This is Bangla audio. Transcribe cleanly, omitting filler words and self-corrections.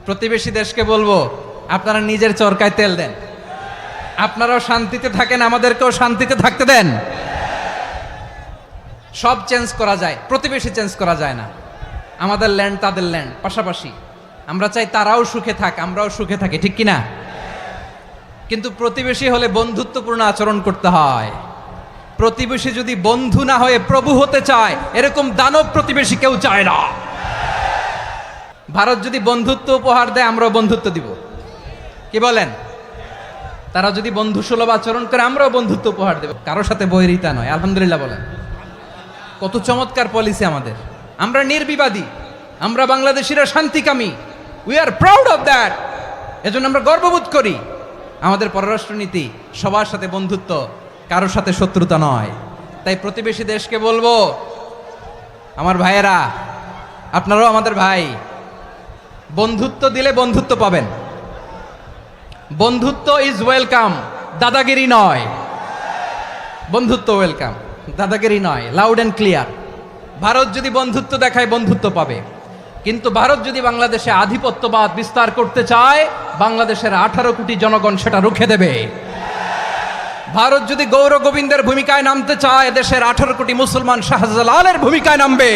প্রতিবেশী দেশকে বলবো, আপনারা নিজের চরকায় তেল দেন, আপনারাও শান্তিতে থাকেন, আমাদেরকেও শান্তিতে থাকতে দেন। সব চেঞ্জ করা যায়, প্রতিবেশী চেঞ্জ করা যায় না। আমাদের ল্যান্ড তাদের ল্যান্ড পাশাপাশি, আমরা চাই তারাও সুখে থাক, আমরাও সুখে থাকি, ঠিক কিনা? কিন্তু প্রতিবেশী হলে বন্ধুত্বপূর্ণ আচরণ করতে হয়। প্রতিবেশী যদি বন্ধু না হয়ে প্রভু হতে চায়, এরকম দানব প্রতিবেশী কেউ চায় না। ভারত যদি বন্ধুত্ব উপহার দেয়, আমরাও বন্ধুত্ব দিব, কি বলেন? তারা যদি বন্ধু সুলভ আচরণ করে, আমরাও বন্ধুত্ব উপহার দেব, কারোর সাথে বৈরিতা নয়। আলহামদুলিল্লাহ বলেন, কত চমৎকার পলিসি আমাদের। আমরা নির্বিবাদী, আমরা বাংলাদেশিরা শান্তিকামী, we are proud of that. এজন্য আমরা গর্ববোধ করি। আমাদের পররাষ্ট্রনীতি সবার সাথে বন্ধুত্ব, কারোর সাথে শত্রুতা নয়। তাই প্রতিবেশী দেশকে বলবো, আমার ভাইয়েরা, আপনারাও আমাদের ভাই, বন্ধুত্ব দিলে বন্ধুত্ব পাবেন। বন্ধুত্ব ইজ ওয়েলকাম, দাদাগিরি নয়। বন্ধুত্ব ওয়েলকাম, দাদাগিরি নয়, লাউড অ্যান্ড ক্লিয়ার। ভারত যদি বন্ধুত্ব দেখায়, বন্ধুত্ব পাবে। কিন্তু ভারত যদি বাংলাদেশে আধিপত্যবাদ বিস্তার করতে চায়, বাংলাদেশের 18 কোটি জনগণ সেটা রুখে দেবে। ভারত যদি গৌর গোবিন্দের ভূমিকায় নামতে চায়, দেশের 18 কোটি মুসলমান শাহজালালের ভূমিকায় নামবে।